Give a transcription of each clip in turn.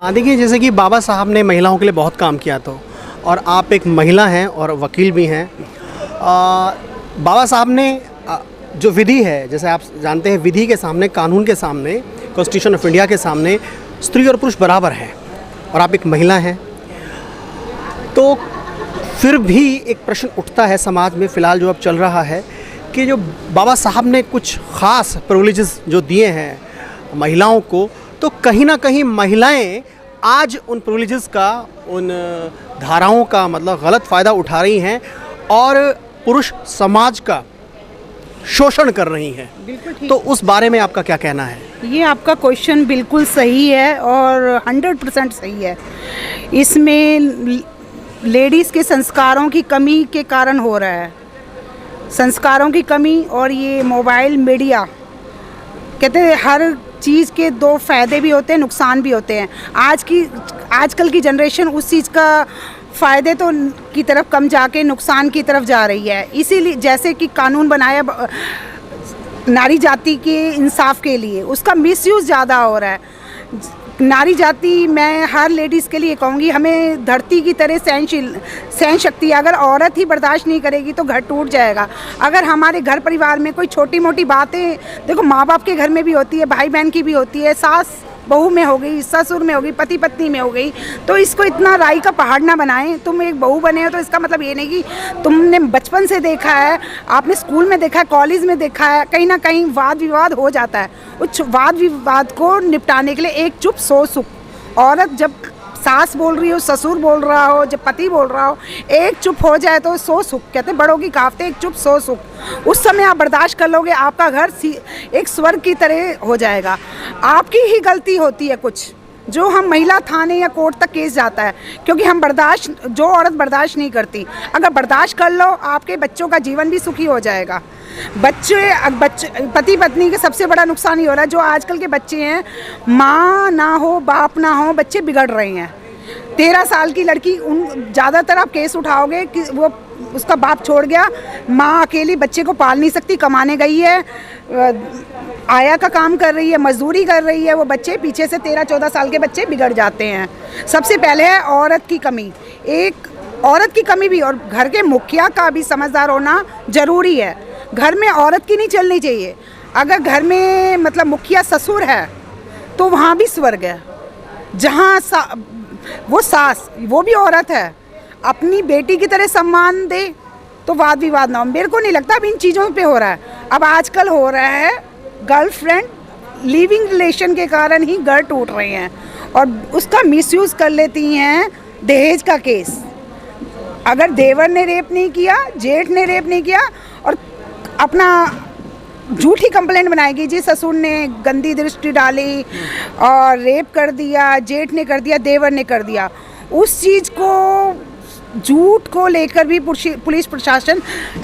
हाँ, देखिए जैसे कि बाबा साहब ने महिलाओं के लिए बहुत काम किया था और आप एक महिला हैं और वकील भी हैं। बाबा साहब ने जो विधि है, जैसे आप जानते हैं, विधि के सामने, कानून के सामने, कॉन्स्टिट्यूशन ऑफ इंडिया के सामने स्त्री और पुरुष बराबर हैं और आप एक महिला हैं। तो फिर भी एक प्रश्न उठता है समाज में फ़िलहाल जो अब चल रहा है कि जो बाबा साहब ने कुछ ख़ास प्रिविलेजेस जो दिए हैं महिलाओं को, तो कहीं ना कहीं महिलाएं आज उन प्रिविलेजेस का, उन धाराओं का मतलब गलत फ़ायदा उठा रही हैं और पुरुष समाज का शोषण कर रही हैं। बिल्कुल ठीक। तो उस बारे में आपका क्या कहना है? ये आपका क्वेश्चन बिल्कुल सही है और 100% सही है। इसमें लेडीज़ के संस्कारों की कमी के कारण हो रहा है, संस्कारों की कमी। और ये मोबाइल मीडिया, कहते हैं हर चीज़ के दो फ़ायदे भी होते हैं, नुकसान भी होते हैं। आजकल की जनरेशन उस चीज़ का फ़ायदे तो की तरफ कम जाके नुकसान की तरफ जा रही है। इसीलिए जैसे कि कानून बनाया नारी जाति के इंसाफ के लिए, उसका मिसयूज़ ज़्यादा हो रहा है। नारी जाति, मैं हर लेडीज़ के लिए कहूँगी, हमें धरती की तरह सहन शक्ति, अगर औरत ही बर्दाश्त नहीं करेगी तो घर टूट जाएगा। अगर हमारे घर परिवार में कोई छोटी मोटी बातें, देखो माँ बाप के घर में भी होती है, भाई बहन की भी होती है, सास बहू में हो गई, ससुर में हो गई, पति पत्नी में हो गई, तो इसको इतना राई का पहाड़ ना बनाएं। तुम एक बहू बने हो तो इसका मतलब ये नहीं कि तुमने बचपन से देखा है, आपने स्कूल में देखा है, कॉलेज में देखा है, कहीं ना कहीं वाद विवाद हो जाता है। उस वाद विवाद को निपटाने के लिए एक चुप सो सुख। औरत जब सास बोल रही हो, ससुर बोल रहा हो, जब पति बोल रहा हो, एक चुप हो जाए तो सो सुख। कहते बड़ों की कहावत, एक चुप सो सुख। उस समय आप बर्दाश्त कर लोगे, आपका घर एक स्वर्ग की तरह हो जाएगा। आपकी ही गलती होती है कुछ, जो हम महिला थाने या कोर्ट तक केस जाता है, क्योंकि हम जो औरत बर्दाश्त नहीं करती, अगर बर्दाश्त कर लो, आपके बच्चों का जीवन भी सुखी हो जाएगा। पति पत्नी का सबसे बड़ा नुकसान ये हो रहा है, जो आजकल के बच्चे हैं, माँ ना हो, बाप ना हो, बच्चे बिगड़ रहे हैं। 13 साल की लड़की, ज़्यादातर आप केस उठाओगे कि वो उसका बाप छोड़ गया, माँ अकेली बच्चे को पाल नहीं सकती, कमाने गई है, आया का काम कर रही है, मजदूरी कर रही है, वो बच्चे पीछे से 13-14 साल के बच्चे बिगड़ जाते हैं। सबसे पहले है औरत की कमी, एक औरत की कमी भी, और घर के मुखिया का भी समझदार होना ज़रूरी है। घर में औरत की नहीं चलनी चाहिए। अगर घर में मतलब मुखिया ससुर है तो वहाँ भी स्वर्ग है। जहाँ वो सास, वो भी औरत है, अपनी बेटी की तरह सम्मान दे तो वाद विवाद ना हो। मेरे को नहीं लगता अब इन चीज़ों पे हो रहा है। अब आजकल हो रहा है गर्लफ्रेंड लिविंग रिलेशन के कारण ही घर टूट रहे हैं और उसका मिसयूज़ कर लेती हैं दहेज का केस। अगर देवर ने रेप नहीं किया, जेठ ने रेप नहीं किया और अपना झूठी कंप्लेंट बनाएगी, जी ससुर ने गंदी दृष्टि डाली और रेप कर दिया, जेठ ने कर दिया, देवर ने कर दिया, उस चीज़ को, झूठ को लेकर भी पुलिस प्रशासन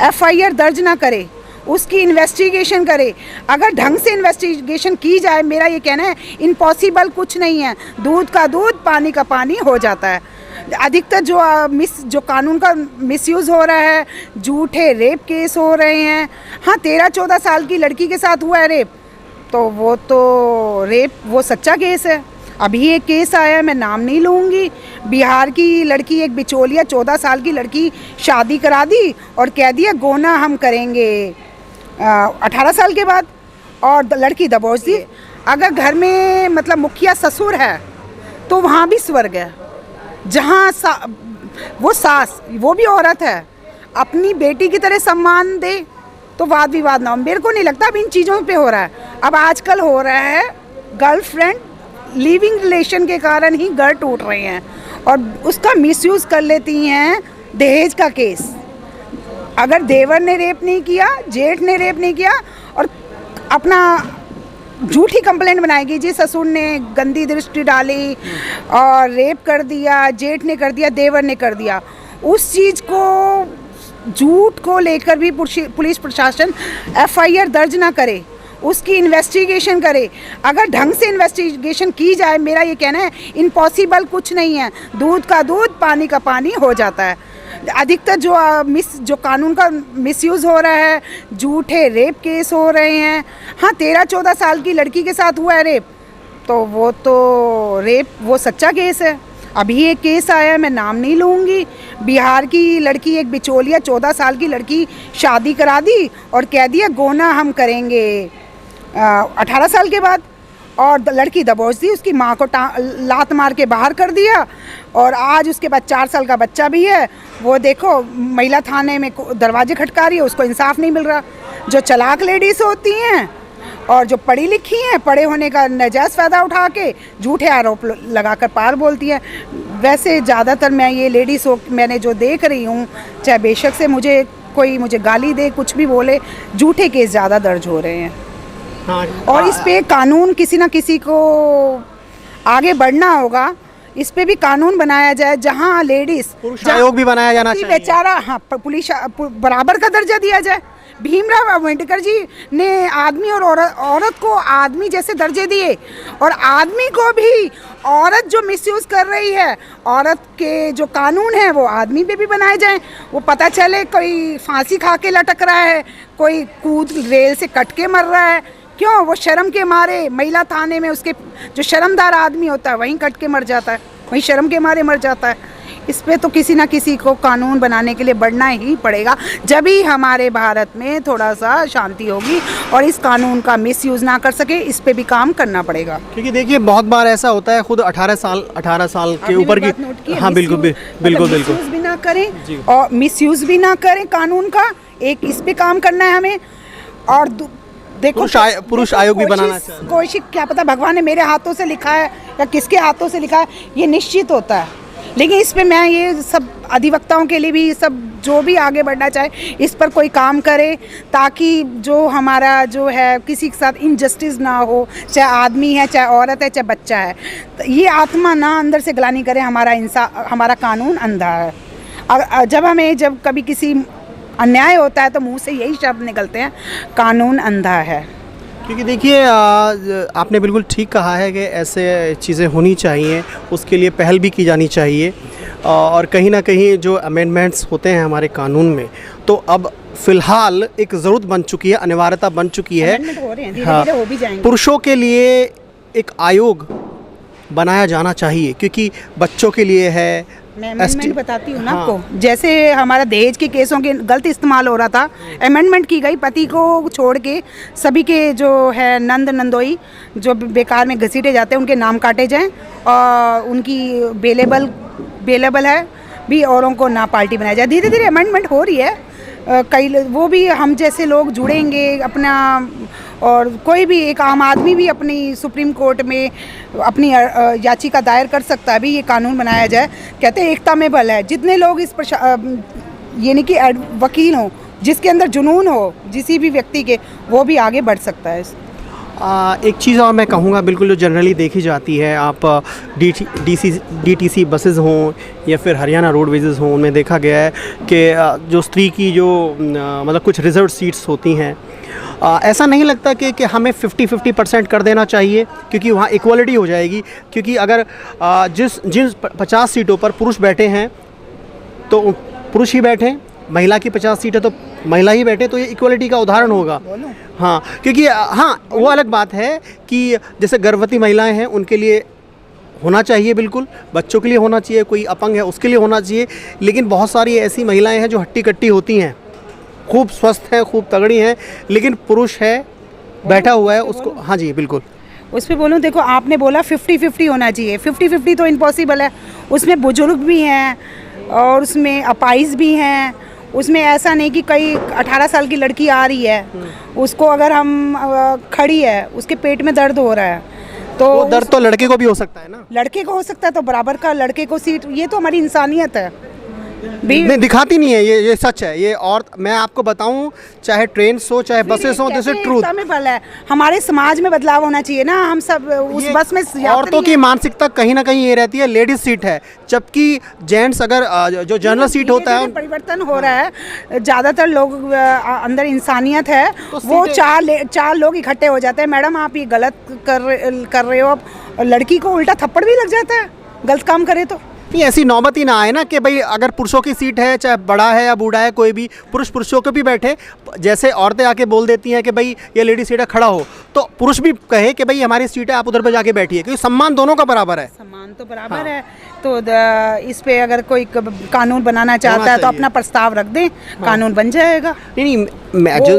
FIR दर्ज ना करे, उसकी इन्वेस्टिगेशन करे। अगर ढंग से इन्वेस्टिगेशन की जाए, मेरा ये कहना है, इम्पॉसिबल कुछ नहीं है, दूध का दूध, पानी का पानी हो जाता है। अधिकतर जो कानून का मिसयूज़ हो रहा है, झूठे रेप केस हो रहे हैं। हाँ, 13-14 साल की लड़की के साथ हुआ है रेप, तो वो रेप वो सच्चा केस है। अभी एक केस आया है, मैं नाम नहीं लूँगी, बिहार की लड़की, एक बिचौलिया 14 साल की लड़की, शादी करा दी और कह दिया गोना हम करेंगे 18 साल के बाद, और लड़की दबोच दी। अगर घर में मतलब मुखिया ससुर है तो वहाँ भी स्वर्ग है। जहाँ वो सास, वो भी औरत है, अपनी बेटी की तरह सम्मान दे तो वाद विवाद ना हो। मेरे को नहीं लगता अब इन चीज़ों पे हो रहा है। अब आजकल हो रहा है गर्लफ्रेंड लिविंग रिलेशन के कारण ही घर टूट रहे हैं और उसका मिसयूज़ कर लेती हैं दहेज का केस। अगर देवर ने रेप नहीं किया, जेठ ने रेप नहीं किया और अपना झूठी कंप्लेंट बनाएगी, जी ससुर ने गंदी दृष्टि डाली और रेप कर दिया, जेठ ने कर दिया, देवर ने कर दिया, उस चीज़ को, झूठ को लेकर भी पुलिस प्रशासन FIR दर्ज ना करे, उसकी इन्वेस्टिगेशन करे। अगर ढंग से इन्वेस्टिगेशन की जाए, मेरा ये कहना है, इम्पॉसिबल कुछ नहीं है, दूध का दूध, पानी का पानी हो जाता है। अधिकतर जो कानून का मिसयूज़ हो रहा है, झूठे रेप केस हो रहे हैं। हाँ, 13-14 साल की लड़की के साथ हुआ है रेप, तो वो तो रेप वो सच्चा केस है। अभी एक केस आया है, मैं नाम नहीं लूँगी, बिहार की लड़की, एक बिचौलिया 14 साल की लड़की शादी करा दी और कह दिया गोना हम करेंगे 18 साल के बाद, और लड़की दबोच दी, उसकी माँ को लात मार के बाहर कर दिया, और आज उसके बाद 4 साल का बच्चा भी है। वो देखो महिला थाने में दरवाजे खटका रही है, उसको इंसाफ नहीं मिल रहा। जो चालाक लेडीज़ होती हैं और जो पढ़ी लिखी हैं, पढ़े होने का नाजायज़ फ़ायदा उठा के झूठे आरोप लगाकर पार बोलती हैं। वैसे ज़्यादातर मैं ये लेडीज़ मैंने जो देख रही हूँ, चाहे बेशक से मुझे गाली दे, कुछ भी बोले, झूठे केस ज़्यादा दर्ज हो रहे हैं। हाँ, और इस पे कानून किसी ना किसी को आगे बढ़ना होगा, इस पे भी कानून बनाया जाए जहाँ लेडीज़, पुरुष आयोग भी बनाया जाना चाहिए। बेचारा, हाँ, पुलिस बराबर का दर्जा दिया जाए। भीमराव अम्बेडकर जी ने आदमी और औरत को आदमी जैसे दर्जे दिए, और आदमी को भी औरत जो मिसयूज़ कर रही है, औरत के जो कानून है वो आदमी पे भी बनाए जाएं। वो पता चले कोई फांसी खा के लटक रहा है, कोई कूद रेल से कट के मर रहा है, क्यों? वो शर्म के मारे महिला थाने में उसके जो शर्मदार आदमी होता है वहीं कट के मर जाता है, वहीं शर्म के मारे मर जाता है। इस पे तो किसी ना किसी को कानून बनाने के लिए बढ़ना ही पड़ेगा, जब ही हमारे भारत में थोड़ा सा शांति होगी और इस कानून का मिसयूज़ ना कर सके। इस पे भी काम करना पड़ेगा, क्योंकि देखिए बहुत बार ऐसा होता है, खुद 18 साल के ऊपर की, हाँ बिल्कुल बिल्कुल मिसयूज़ भी ना करें और मिसयूज़ भी ना करें कानून का। एक इस पे काम करना है हमें। और देखो पुरुष आयोग भी बनाना चाहिए। कोशिश, क्या पता भगवान ने मेरे हाथों से लिखा है या किसके हाथों से लिखा है, ये निश्चित होता है। लेकिन इस पे मैं ये सब अधिवक्ताओं के लिए भी, सब जो भी आगे बढ़ना चाहे, इस पर कोई काम करे, ताकि जो हमारा जो है किसी के साथ इनजस्टिस ना हो, चाहे आदमी है, चाहे औरत है, चाहे बच्चा है। तो ये आत्मा ना अंदर से ग्लानि करे, हमारा कानून अंधा है। जब कभी किसी अन्याय होता है तो मुंह से यही शब्द निकलते हैं, कानून अंधा है। क्योंकि देखिए आपने बिल्कुल ठीक कहा है कि ऐसे चीज़ें होनी चाहिए, उसके लिए पहल भी की जानी चाहिए। और कहीं ना कहीं जो अमेंडमेंट्स होते हैं हमारे कानून में, तो अब फ़िलहाल एक ज़रूरत बन चुकी है, अनिवार्यता बन चुकी है। हाँ, हो भी जाएंगे। पुरुषों के लिए एक आयोग बनाया जाना चाहिए, क्योंकि बच्चों के लिए है। मैं अमेंडमेंट बताती हूँ ना आपको। जैसे हमारा दहेज के केसों के गलत इस्तेमाल हो रहा था, अमेंडमेंट की गई, पति को छोड़ के सभी के जो है नंदोई जो बेकार में घसीटे जाते हैं उनके नाम काटे जाएं, और उनकी बेलेबल है भी औरों को ना पार्टी बनाया जाए। धीरे धीरे अमेंडमेंट हो रही है। कई वो भी हम जैसे लोग जुड़ेंगे अपना, और कोई भी एक आम आदमी भी अपनी सुप्रीम कोर्ट में अपनी याचिका दायर कर सकता है भी ये कानून बनाया जाए। कहते हैं एकता में बल है। जितने लोग इस ये नहीं कि वकील हो, जिसके अंदर जुनून हो किसी भी व्यक्ति के, वो भी आगे बढ़ सकता है। एक चीज़ और मैं कहूँगा, बिल्कुल जो जनरली देखी जाती है, आप DTC बसेज़ हों या फिर हरियाणा रोडवेज़ हों, उनमें देखा गया है कि जो स्त्री की जो मतलब कुछ रिजर्व सीट्स होती हैं, ऐसा नहीं लगता कि हमें 50-50% कर देना चाहिए, क्योंकि वहाँ इक्वलिटी हो जाएगी। क्योंकि अगर जिन 50 सीटों पर पुरुष बैठे हैं तो पुरुष ही बैठें, महिला की 50 सीट है तो महिला ही बैठे, तो ये इक्वलिटी का उदाहरण होगा। हाँ, क्योंकि हाँ, वो अलग बात है कि जैसे गर्भवती महिलाएं हैं उनके लिए होना चाहिए, बिल्कुल बच्चों के लिए होना चाहिए, कोई अपंग है उसके लिए होना चाहिए। लेकिन बहुत सारी ऐसी महिलाएं हैं जो हट्टी कट्टी होती हैं, खूब स्वस्थ हैं, खूब तगड़ी हैं, लेकिन पुरुष है बैठा हुआ है उसको। हाँ जी बिल्कुल, उस पर बोलूँ, देखो आपने बोला 50-50 होना चाहिए। 50-50 तो इम्पॉसिबल है। उसमें बुजुर्ग भी हैं और उसमें अपाइज भी हैं। उसमें ऐसा नहीं कि कई 18 साल की लड़की आ रही है, उसको अगर हम खड़ी है, उसके पेट में दर्द हो रहा है, तो वो दर्द तो लड़के को भी हो सकता है ना। लड़के को हो सकता है, तो बराबर का लड़के को सीट। ये तो हमारी इंसानियत है। नहीं, दिखाती नहीं है, ये सच है ये। और मैं आपको बताऊं, चाहे ट्रेन हो चाहे बसेस हो, दिस इज ट्रूथ। में भला है, हमारे समाज में बदलाव होना चाहिए ना। हम सब उस बस में औरतों की मानसिकता कहीं ना कहीं ये रहती है, लेडीज सीट है, जबकि जेंट्स अगर जो जनरल सीट होता है। परिवर्तन हो रहा है। ज़्यादातर लोग अंदर इंसानियत है, तो वो चार लोग इकट्ठे हो जाते हैं, मैडम आप ये गलत कर रहे हो। अब लड़की को उल्टा थप्पड़ भी लग जाता है गलत काम करे तो। नहीं, ऐसी नौबत ही ना आए ना कि भाई अगर पुरुषों की सीट है, चाहे बड़ा है या बूढ़ा है, कोई भी पुरुष पुरुषों को भी बैठे, जैसे औरतें आके बोल देती हैं कि भाई ये लेडी सीट है, खड़ा हो, तो पुरुष भी कहे कि भाई हमारी सीट है, आप उधर पे जाके बैठिए, क्योंकि सम्मान दोनों का बराबर है। सम्मान तो बराबर है। तो इस पे अगर कोई कानून बनाना चाहता है तो अपना प्रस्ताव रख दें, कानून बन जाएगा। नहीं,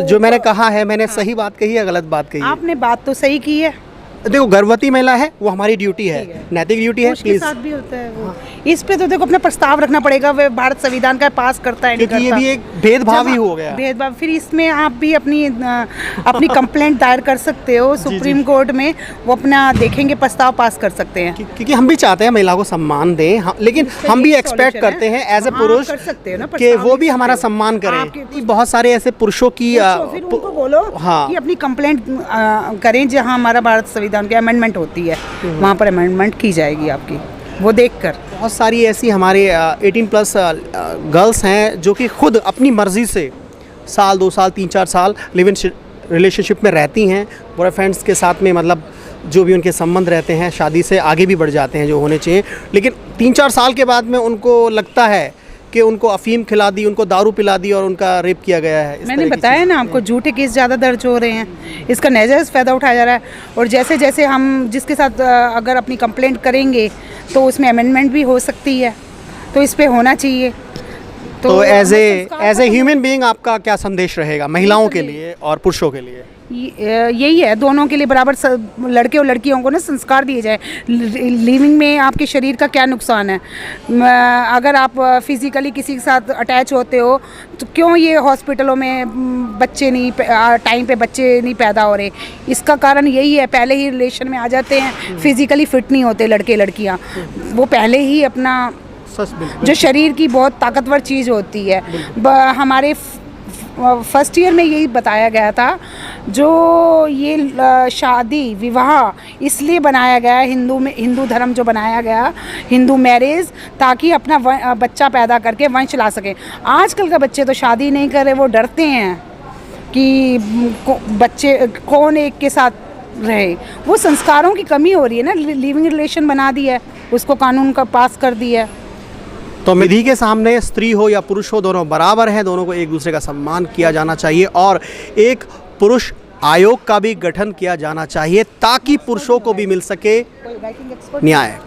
जो मैंने कहा है, मैंने सही बात कही है, गलत बात कही है? आपने बात तो सही की है। देखो, गर्भवती महिला है, वो हमारी ड्यूटी है, नैतिक ड्यूटी है, उसके प्लीज। साथ भी होता है वो। इस पे तो देखो अपना प्रस्ताव रखना पड़ेगा, वे भारत संविधान का पास करता है नहीं क्योंकि ये करता। भी एक भेदभाव ही हो गया। भेदभाव। फिर इसमें आप भी अपनी कंप्लेंट दायर कर सकते हो सुप्रीम कोर्ट में, वो अपना देखेंगे, प्रस्ताव पास कर सकते हैं। क्योंकि हम भी चाहते हैं महिला को सम्मान दें, लेकिन हम भी एक्सपेक्ट करते हैं एज ए पुरुष कर सकते हो ना, कि वो भी हमारा सम्मान करें। बहुत सारे ऐसे पुरुषों की फिर उनको बोलो कि अपनी कंप्लेंट करें, जहां हमारा भारत संविधान की अमेंडमेंट होती है वहां पर अमेंडमेंट की जाएगी आपकी, वो देखकर। बहुत सारी ऐसी हमारे 18+ गर्ल्स हैं जो कि खुद अपनी मर्ज़ी से साल 2 साल 3-4 साल लिव इन रिलेशनशिप में रहती हैं, बॉयफ्रेंड्स के साथ में, मतलब जो भी उनके संबंध रहते हैं, शादी से आगे भी बढ़ जाते हैं जो होने चाहिए, लेकिन 3-4 साल के बाद में उनको लगता है कि उनको अफीम खिला दी, उनको दारू पिला दी और उनका रेप किया गया है। मैंने बताया ना आपको, झूठे केस ज़्यादा दर्ज हो रहे हैं, इसका नाजायज़ फ़ायदा उठाया जा रहा है। और जैसे जैसे हम जिसके साथ अगर अपनी कंप्लेंट करेंगे तो उसमें अमेंडमेंट भी हो सकती है, तो इस पे होना चाहिए। तो एज ए ह्यूमन बीइंग आपका क्या संदेश रहेगा महिलाओं के लिए और पुरुषों के लिए? यही है, दोनों के लिए बराबर लड़के और लड़कियों को ना संस्कार दिए जाए। लिविंग में आपके शरीर का क्या नुकसान है? अगर आप फिज़िकली किसी के साथ अटैच होते हो तो क्यों ये हॉस्पिटलों में बच्चे नहीं, टाइम पे बच्चे नहीं पैदा हो रहे? इसका कारण यही है, पहले ही रिलेशन में आ जाते हैं, फिज़िकली फिट नहीं होते लड़के लड़कियाँ, वो पहले ही अपना जो शरीर की बहुत ताकतवर चीज़ होती है। हमारे फर्स्ट ईयर में यही बताया गया था, जो ये शादी विवाह इसलिए बनाया गया है, हिंदू धर्म जो बनाया गया, हिंदू मैरिज, ताकि अपना बच्चा पैदा करके वंश ला सके। आजकल के बच्चे तो शादी नहीं कर रहे, वो डरते हैं कि बच्चे कौन एक के साथ रहे। वो संस्कारों की कमी हो रही है ना, लिविंग रिलेशन बना दिया है, उसको कानून का पास कर दिया है। तो विधि के सामने स्त्री हो या पुरुष हो, दोनों बराबर हैं, दोनों को एक दूसरे का सम्मान किया जाना चाहिए और एक पुरुष आयोग का भी गठन किया जाना चाहिए ताकि पुरुषों को भी मिल सके न्याय।